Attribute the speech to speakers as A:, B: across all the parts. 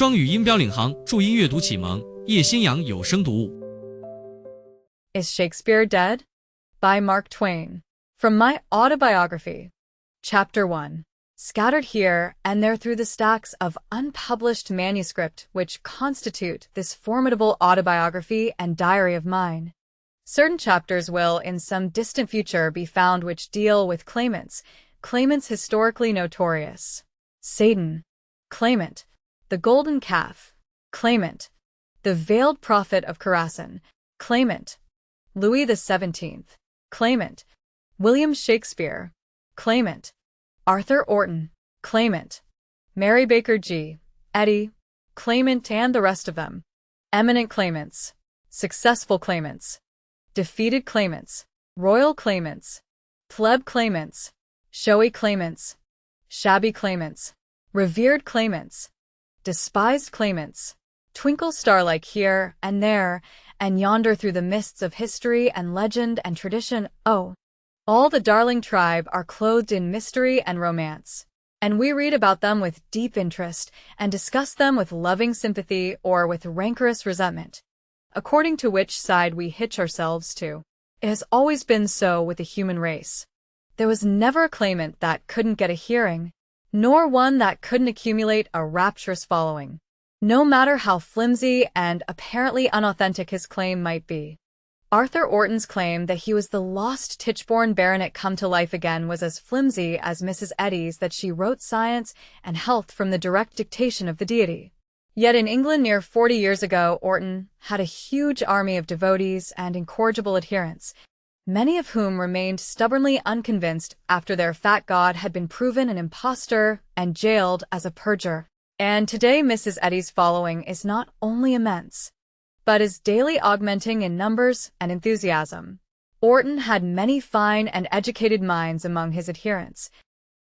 A: 双语音标领航，注音阅读启蒙，叶兴阳有声读物。
B: Is Shakespeare Dead? By Mark Twain. From my autobiography. Chapter 1. Scattered here and there through the stacks of unpublished manuscript which constitute this formidable autobiography and diary of mine. Certain chapters will, in some distant future, be found which deal with claimants historically notorious. Satan, claimant. The golden calf, claimant. The veiled prophet of Chorasan, claimant. Louis XVII, claimant. William Shakespeare, claimant. Arthur Orton, claimant. Mary Baker G. Eddy, claimant, and the rest of them. Eminent claimants, successful claimants, defeated claimants, royal claimants, pleb claimants, showy claimants, shabby claimants, revered claimants, despised claimants, twinkle star-like here and there and yonder through the mists of history and legend and tradition. Oh, all the darling tribe are clothed in mystery and romance, and we read about them with deep interest and discuss them with loving sympathy or with rancorous resentment, according to which side we hitch ourselves to. It has always been so with the human race. There was never a claimant that couldn't get a hearing, nor one that couldn't accumulate a rapturous following, no matter how flimsy and apparently unauthentic his claim might be. Arthur Orton's claim that he was the lost Tichborne baronet come to life again was as flimsy as Mrs. Eddy's that she wrote science and health from the direct dictation of the deity. Yet in England near 40 years ago, Orton had a huge army of devotees and incorrigible adherents, many of whom remained stubbornly unconvinced after their fat god had been proven an impostor and jailed as a perjurer. And today Mrs. Eddy's following is not only immense, but is daily augmenting in numbers and enthusiasm. Orton had many fine and educated minds among his adherents.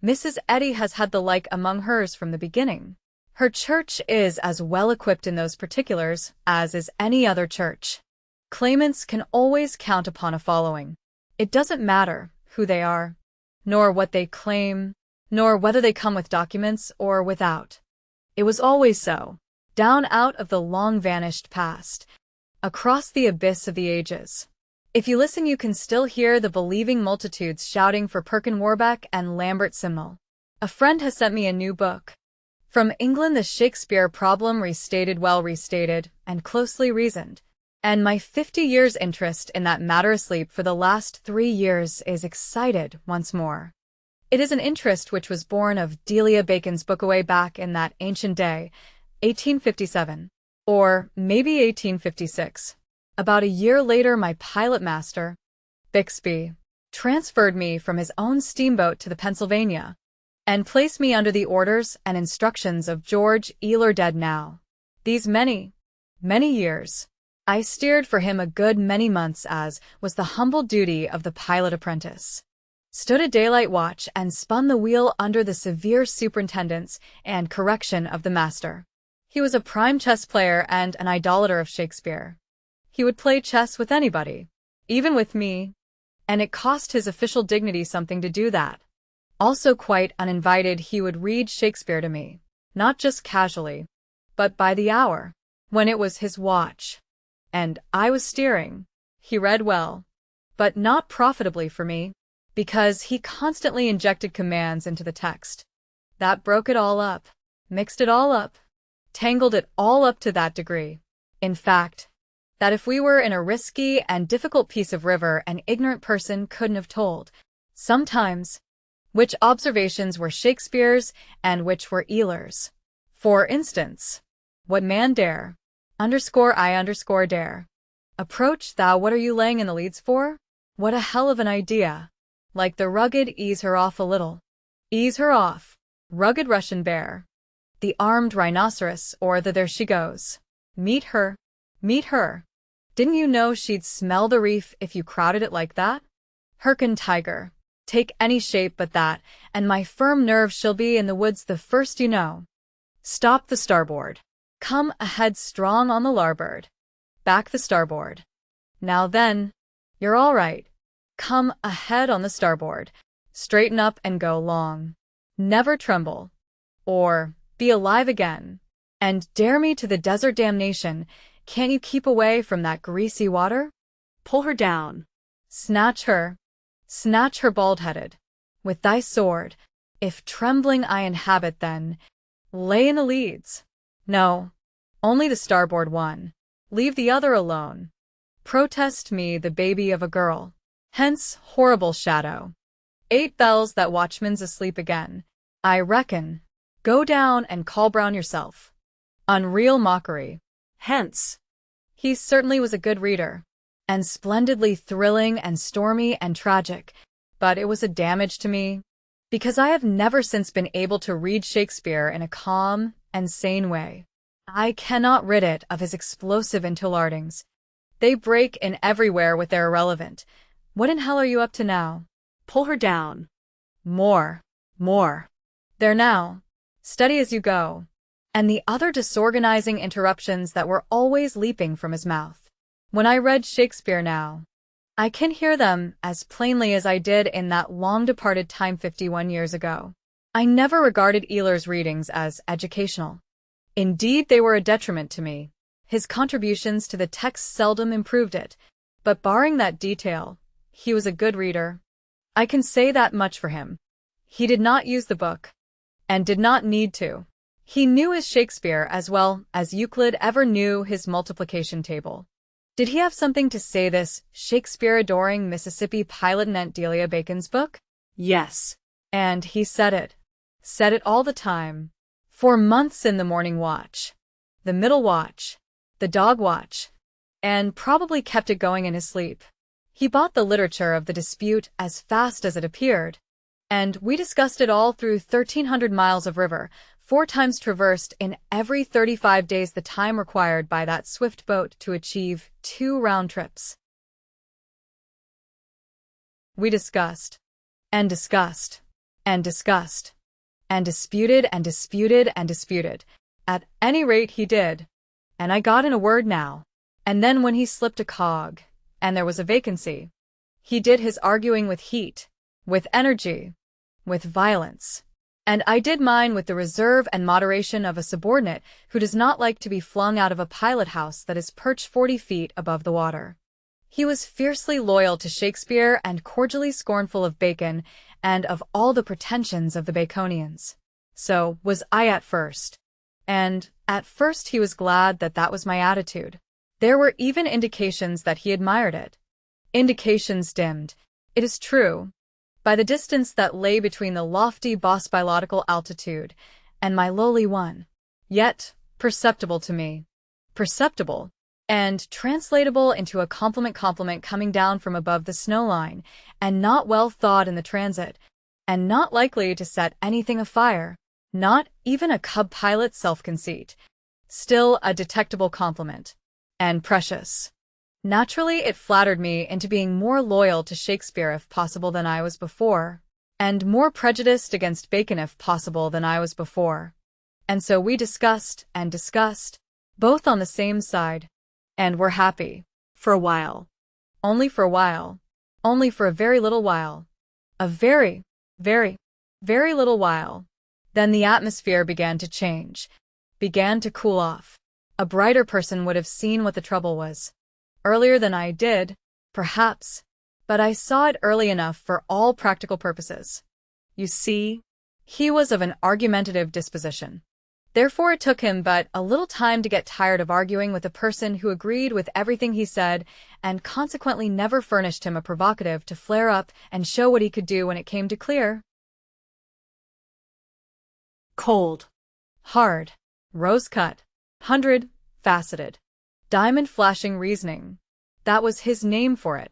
B: Mrs. Eddy has had the like among hers from the beginning. Her church is as well equipped in those particulars as is any other church. Claimants can always count upon a following. It doesn't matter who they are, nor what they claim, nor whether they come with documents or without. It was always so, down out of the long-vanished past, across the abyss of the ages. If you listen, you can still hear the believing multitudes shouting for Perkin Warbeck and Lambert Simnel. A friend has sent me a new book. From England, the Shakespeare problem restated, well restated, and closely reasoned. And my 50 years' interest in that matter asleep for the last 3 years is excited once more. It is an interest which was born of Delia Bacon's book away back in that ancient day, 1857, or maybe 1856. About a year later, my pilot master, Bixby, transferred me from his own steamboat to the Pennsylvania, and placed me under the orders and instructions of George Ealer Dead. Now, these many years, I steered for him a good many months, as was the humble duty of the pilot apprentice. Stood a daylight watch and spun the wheel under the severe superintendence and correction of the master. He was a prime chess player and an idolater of Shakespeare. He would play chess with anybody, even with me, and it cost his official dignity something to do that. Also quite uninvited, he would read Shakespeare to me, not just casually, but by the hour, when it was his watch, and I was steering. He read well, but not profitably for me, because he constantly injected commands into the text. That broke it all up, mixed it all up, tangled it all up to that degree, in fact, that if we were in a risky and difficult piece of river, an ignorant person couldn't have told, sometimes, which observations were Shakespeare's and which were Ealer's. For instance, what man dare, _I dare, approach thou, what are you laying in the leads for? What a hell of an idea, like the rugged ease her off a little, ease her off, rugged Russian bear, the armed rhinoceros, or the there she goes, meet her, didn't you know she'd smell the reef if you crowded it like that? Herkin tiger, take any shape but that, and my firm nerve she'll be in the woods the first you know. Stop the starboard. Come ahead strong on the larboard. Back the starboard. Now then, you're all right. Come ahead on the starboard. Straighten up and go long. Never tremble. Or, be alive again. And dare me to the desert damnation. Can't you keep away from that greasy water?
C: Pull her down.
B: Snatch her bald-headed. With thy sword, if trembling I inhabit then, lay in the leads. No, only the starboard one. Leave the other alone. Protest me the baby of a girl. Hence, horrible shadow. 8 bells that watchman's asleep again. I reckon. Go down and call Brown yourself. Unreal mockery.
C: Hence.
B: He certainly was a good reader, and splendidly thrilling and stormy and tragic, but it was a damage to me, because I have never since been able to read Shakespeare in a calm and sane way. I cannot rid it of his explosive interlardings. They break in everywhere with their irrelevant. What in hell are you up to now?
C: Pull her down.
B: More. There now. Steady as you go. And the other disorganizing interruptions that were always leaping from his mouth. When I read Shakespeare now, I can hear them as plainly as I did in that long-departed time 51 years ago. I never regarded Ealer's readings as educational. Indeed, they were a detriment to me. His contributions to the text seldom improved it, but barring that detail, he was a good reader. I can say that much for him. He did not use the book, and did not need to. He knew his Shakespeare as well as Euclid ever knew his multiplication table. Did he have something to say this Shakespeare-adoring Mississippi pilot in Aunt Delia Bacon's book?
C: Yes.
B: And he said it. Said it all the time. For months in the morning watch, the middle watch, the dog watch, and probably kept it going in his sleep. He bought the literature of the dispute as fast as it appeared, and we discussed it all through 1,300 miles of river, 4 times traversed in every 35 days, the time required by that swift boat to achieve 2 round trips. We discussed, and discussed, and discussed, and disputed and disputed and disputed. At any rate he did, and I got in a word now. And then when he slipped a cog, and there was a vacancy, he did his arguing with heat, with energy, with violence. And I did mine with the reserve and moderation of a subordinate who does not like to be flung out of a pilot house that is perched 40 feet above the water. He was fiercely loyal to Shakespeare and cordially scornful of Bacon and of all the pretensions of the Baconians. So was I at first. And at first he was glad that that was my attitude. There were even indications that he admired it. Indications dimmed, it is true, by the distance that lay between the lofty bosbilodical altitude and my lowly one, yet perceptible to me. Perceptible, and translatable into a compliment coming down from above the snow line, and not well thought in the transit, and not likely to set anything afire, not even a cub pilot's self-conceit, still a detectable compliment, and precious. Naturally, it flattered me into being more loyal to Shakespeare if possible than I was before, and more prejudiced against Bacon if possible than I was before. And so we discussed and discussed, both on the same side, and were happy.
C: For a while.
B: Only for a while. Only for a very little while. A very, very, very little while. Then the atmosphere began to change, began to cool off. A brighter person would have seen what the trouble was. Earlier than I did, perhaps, but I saw it early enough for all practical purposes. You see, he was of an argumentative disposition. Therefore it took him but a little time to get tired of arguing with a person who agreed with everything he said, and consequently never furnished him a provocative to flare up and show what he could do when it came to clear.
C: Cold.
B: Hard. Rose-cut. 100-faceted. Diamond-flashing reasoning. That was his name for it.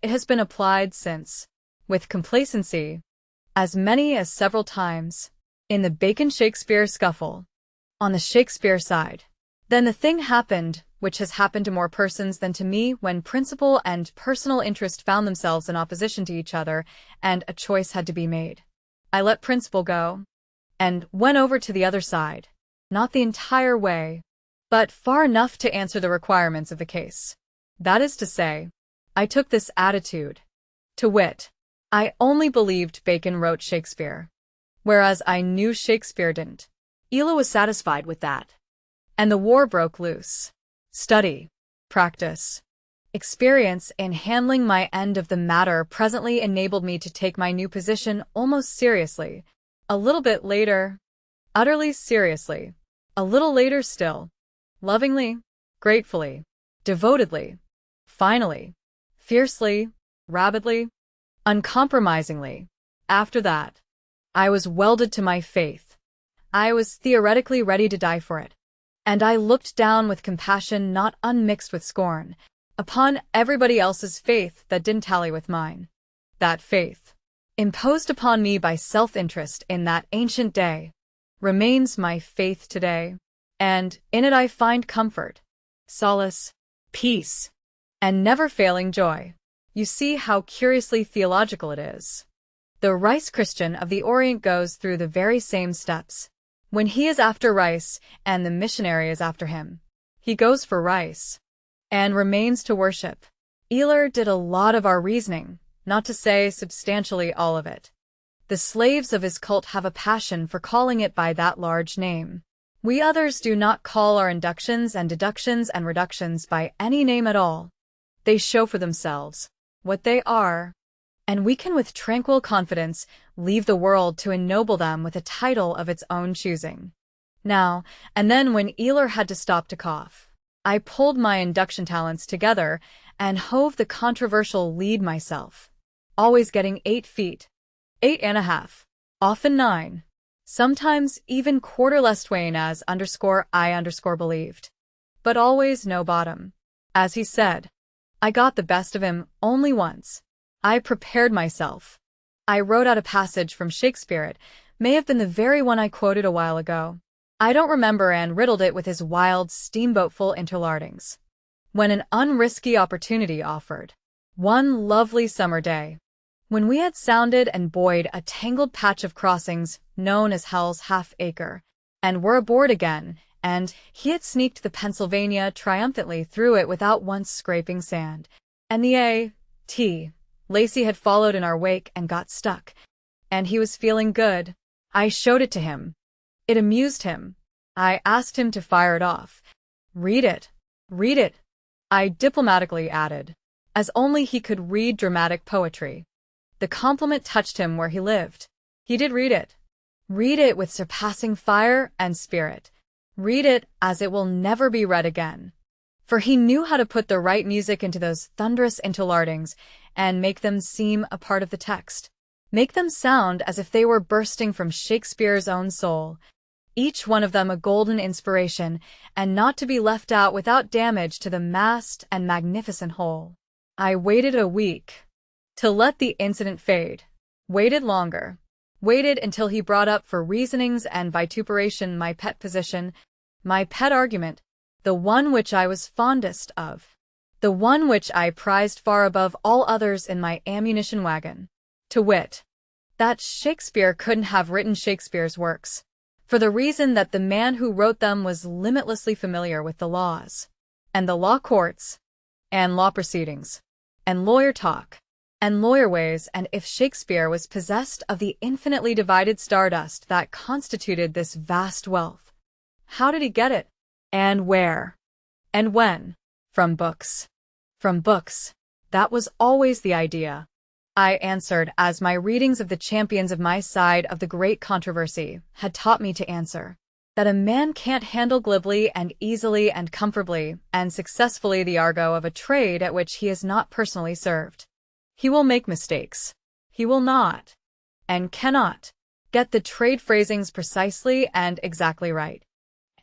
B: It has been applied since, with complacency, as many as several times, in the Bacon-Shakespeare scuffle, on the Shakespeare side. Then the thing happened, which has happened to more persons than to me, when principle and personal interest found themselves in opposition to each other, and a choice had to be made. I let principle go, and went over to the other side, not the entire way, but far enough to answer the requirements of the case. That is to say, I took this attitude. To wit, I only believed Bacon wrote Shakespeare, whereas I knew Shakespeare didn't.
C: Ela was satisfied with that.
B: and the war broke loose. Study, practice, experience in handling my end of the matter presently enabled me to take my new position almost seriously. A little bit later, utterly seriously. A little later still, lovingly, gratefully, devotedly, finally, fiercely, rabidly, uncompromisingly. After that, I was welded to my faith. I was theoretically ready to die for it. And I looked down with compassion not unmixed with scorn upon everybody else's faith that didn't tally with mine. That faith, imposed upon me by self-interest in that ancient day, remains my faith today, and in it I find comfort, solace, peace, and never-failing joy. You see how curiously theological it is. The rice Christian of the Orient goes through the very same steps. When he is after rice and the missionary is after him, he goes for rice and remains to worship. Eler did a lot of our reasoning, not to say substantially all of it. The slaves of his cult have a passion for calling it by that large name. We others do not call our inductions and deductions and reductions by any name at all. They show for themselves what they are, and we can with tranquil confidence leave the world to ennoble them with a title of its own choosing. Now and then when Eler had to stop to cough, I pulled my induction talents together and hove the controversial lead myself, always getting 8 feet, 8.5, often 9, sometimes even quarter less twain as _I believed. But always no bottom. As he said, I got the best of him only once. I prepared myself. I wrote out a passage from Shakespeare. It may have been the very one I quoted a while ago. I don't remember, and riddled it with his wild, steamboatful interlardings. When an unrisky opportunity offered. One lovely summer day, when we had sounded and buoyed a tangled patch of crossings known as Hell's Half-Acre, and were aboard again, and he had sneaked the Pennsylvania triumphantly through it without once scraping sand, and the A.T. Lacey had followed in our wake and got stuck, and he was feeling good. I showed it to him. It amused him. I asked him to fire it off. Read it. Read it, I diplomatically added, as only he could read dramatic poetry. The compliment touched him where he lived. He did read it. Read it with surpassing fire and spirit. Read it as it will never be read again. For he knew how to put the right music into those thunderous interlardings and make them seem a part of the text. Make them sound as if they were bursting from Shakespeare's own soul. Each one of them a golden inspiration, and not to be left out without damage to the massed and magnificent whole. I waited a week to let the incident fade. Waited longer. Waited until he brought up for reasonings and vituperation my pet position, my pet argument, the one which I was fondest of, the one which I prized far above all others in my ammunition wagon, to wit, that Shakespeare couldn't have written Shakespeare's works, for the reason that the man who wrote them was limitlessly familiar with the laws, and the law courts, and law proceedings, and lawyer talk, and lawyer ways, and if Shakespeare was possessed of the infinitely divided stardust that constituted this vast wealth, how did he get it? And where? And when? From books. From books. That was always the idea, I answered, as my readings of the champions of my side of the great controversy had taught me to answer, that a man can't handle glibly and easily and comfortably and successfully the argot of a trade at which he is not personally served. He will make mistakes. He will not, and cannot, get the trade phrasings precisely and exactly right.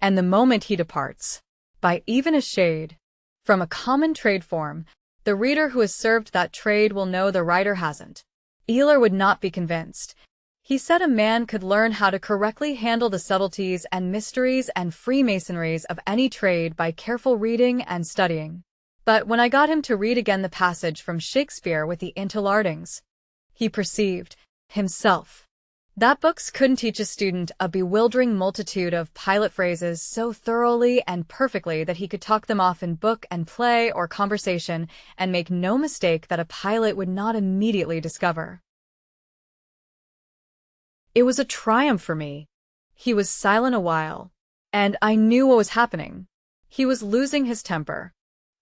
B: And the moment he departs, by even a shade, from a common trade form, the reader who has served that trade will know the writer hasn't. Eler would not be convinced. He said a man could learn how to correctly handle the subtleties and mysteries and freemasonries of any trade by careful reading and studying. But when I got him to read again the passage from Shakespeare with the interlardings, he perceived, himself, that books couldn't teach a student a bewildering multitude of pilot phrases so thoroughly and perfectly that he could talk them off in book and play or conversation and make no mistake that a pilot would not immediately discover. It was a triumph for me. He was silent a while. And I knew what was happening. He was losing his temper.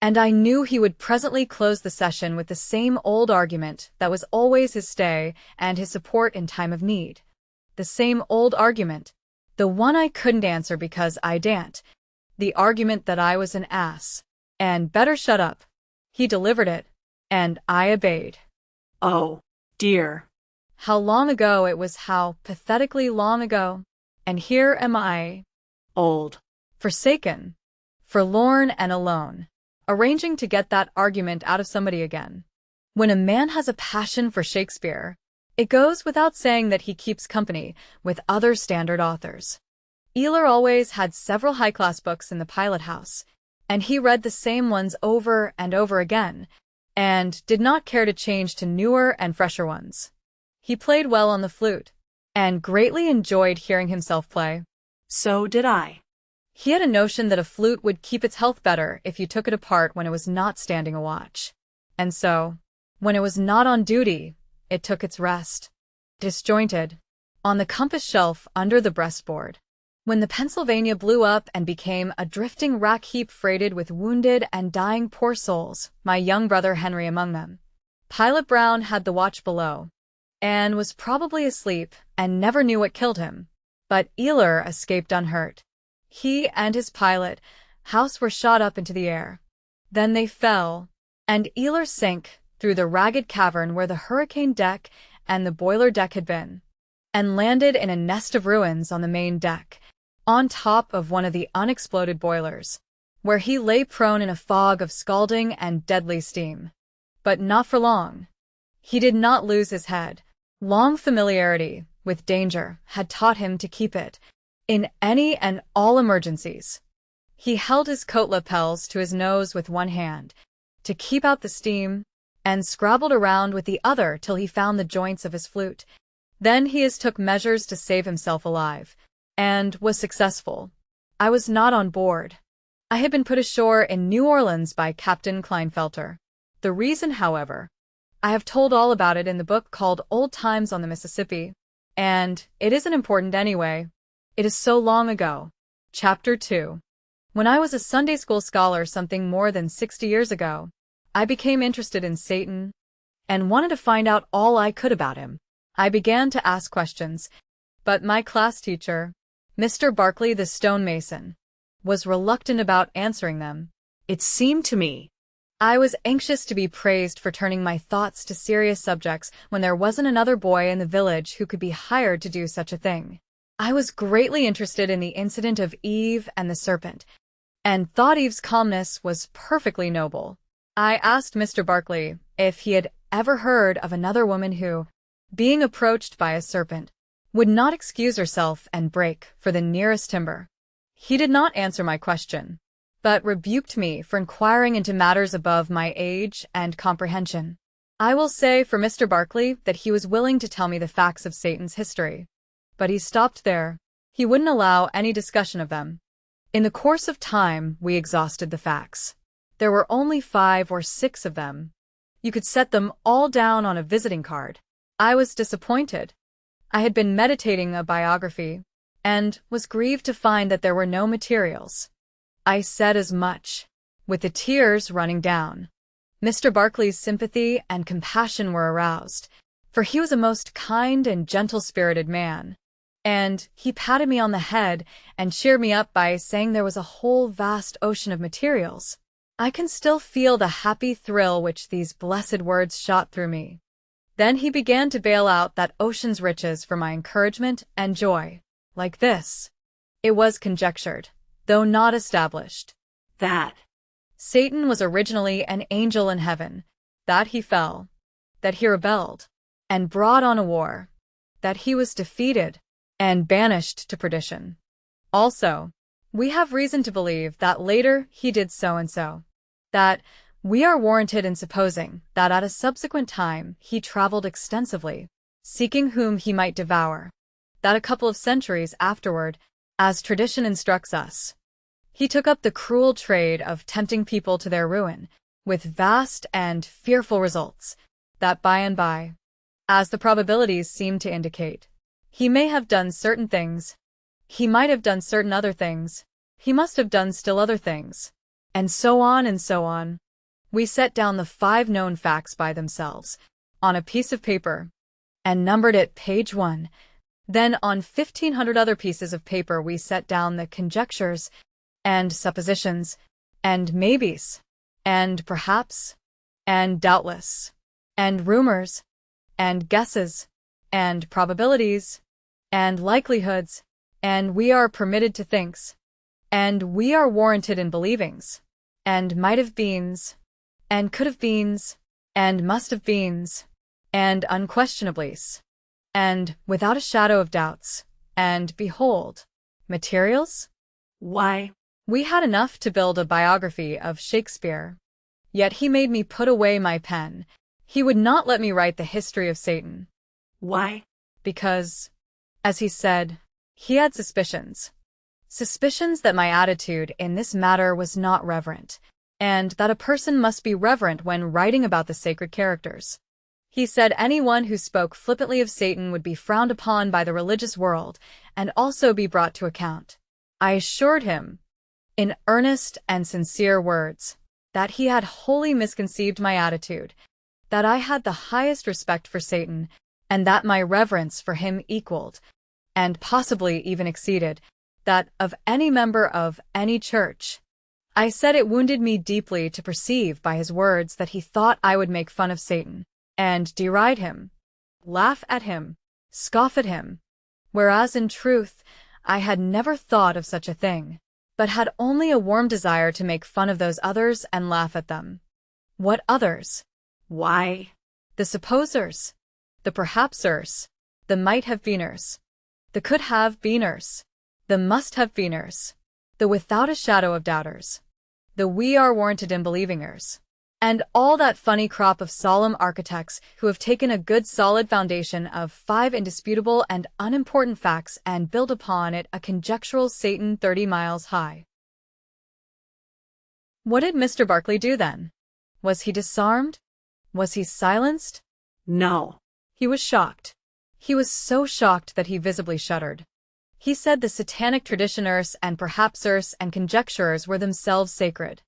B: And I knew he would presently close the session with the same old argument that was always his stay and his support in time of need. The same old argument. The one I couldn't answer because I daren't. The argument that I was an ass. And better shut up. He delivered it. And I obeyed.
C: Oh, dear.
B: How long ago it was, how pathetically long ago. And here am I.
C: Old.
B: Forsaken. Forlorn and alone. Arranging to get that argument out of somebody again. When a man has a passion for Shakespeare, it goes without saying that he keeps company with other standard authors. Eeyler always had several high-class books in the pilot house, and he read the same ones over and over again, and did not care to change to newer and fresher ones. He played well on the flute, and greatly enjoyed hearing himself play.
C: So did I.
B: He had a notion that a flute would keep its health better if you took it apart when it was not standing a watch. And so, when it was not on duty, it took its rest, disjointed, on the compass shelf under the breastboard. When the Pennsylvania blew up and became a drifting wreck heap freighted with wounded and dying poor souls, my young brother Henry among them, Pilot Brown had the watch below, and was probably asleep and never knew what killed him. But Eeyler escaped unhurt. He and his pilot house were shot up into the air. Then they fell, and Eeyler sank through the ragged cavern where the hurricane deck and the boiler deck had been, and landed in a nest of ruins on the main deck, on top of one of the unexploded boilers, where he lay prone in a fog of scalding and deadly steam. But not for long. He did not lose his head. Long familiarity with danger had taught him to keep it in any and all emergencies. He held his coat lapels to his nose with one hand, to keep out the steam, and scrabbled around with the other till he found the joints of his flute. Then he took measures to save himself alive, and was successful. I was not on board. I had been put ashore in New Orleans by Captain Kleinfelter. The reason, however, I have told all about it in the book called Old Times on the Mississippi, and it isn't important anyway. It is so long ago. Chapter 2. When I was a Sunday school scholar something more than 60 years ago, I became interested in Satan and wanted to find out all I could about him. I began to ask questions, but my class teacher, Mr. Barkley the stonemason, was reluctant about answering them.
C: It seemed to me.
B: I was anxious to be praised for turning my thoughts to serious subjects when there wasn't another boy in the village who could be hired to do such a thing. I was greatly interested in the incident of Eve and the serpent, and thought Eve's calmness was perfectly noble. I asked Mr. Barkley if he had ever heard of another woman who, being approached by a serpent, would not excuse herself and break for the nearest timber. He did not answer my question, but rebuked me for inquiring into matters above my age and comprehension. I will say for Mr. Barkley that he was willing to tell me the facts of Satan's history. But he stopped there. He wouldn't allow any discussion of them. In the course of time, we exhausted the facts. There were only 5 or 6 of them. You could set them all down on a visiting card. I was disappointed. I had been meditating a biography, and was grieved to find that there were no materials. I said as much, with the tears running down. Mr. Barkley's sympathy and compassion were aroused, for he was a most kind and gentle-spirited man, and he patted me on the head and cheered me up by saying there was a whole vast ocean of materials. I can still feel the happy thrill which these blessed words shot through me. Then he began to bail out that ocean's riches for my encouragement and joy, like this. It was conjectured, though not established,
C: That
B: Satan was originally an angel in heaven, that he fell, that he rebelled, and brought on a war, that he was defeated, and banished to perdition. Also, we have reason to believe that later he did so and so, that we are warranted in supposing that at a subsequent time he traveled extensively, seeking whom he might devour, that a couple of centuries afterward, as tradition instructs us, he took up the cruel trade of tempting people to their ruin, with vast and fearful results, that by and by, as the probabilities seem to indicate, he may have done certain things. He might have done certain other things. He must have done still other things. And so on and so on. We set down the 5 known facts by themselves, on a piece of paper, and numbered it page 1. Then on 1,500 other pieces of paper we set down the conjectures, and suppositions, and maybes, and perhaps, and doubtless, and rumors, and guesses, and probabilities, and likelihoods, and we are permitted to thinks, and we are warranted in believings, and might have beens, and could have beens, and must have beens, and unquestionablys, and without a shadow of doubts, and behold, materials?
C: Why,
B: We had enough to build a biography of Shakespeare. Yet he made me put away my pen. He would not let me write the history of Satan.
C: why?
B: Because, as he said, he had suspicions. Suspicions that my attitude in this matter was not reverent, and that a person must be reverent when writing about the sacred characters. He said anyone who spoke flippantly of Satan would be frowned upon by the religious world and also be brought to account. I assured him, in earnest and sincere words, that he had wholly misconceived my attitude, that I had the highest respect for Satan, and that my reverence for him equaled, and possibly even exceeded, that of any member of any church. I said it wounded me deeply to perceive by his words that he thought I would make fun of Satan, and deride him, laugh at him, scoff at him, whereas in truth I had never thought of such a thing, but had only a warm desire to make fun of those others and laugh at them. What others?
C: Why,
B: The supposers, the perhapsers, the might-have-beeners, the could-have-beeners, the must-have-beeners, the without a shadow of doubters, the we are warranted in believingers, and all that funny crop of solemn architects who have taken a good solid foundation of 5 indisputable and unimportant facts and built upon it a conjectural Satan 30 miles high. What did Mr. Barclay do then? Was he disarmed? Was he silenced?
C: no,
B: He was shocked. He was so shocked that he visibly shuddered. He said the satanic traditioners and perhapsers and conjecturers were themselves sacred.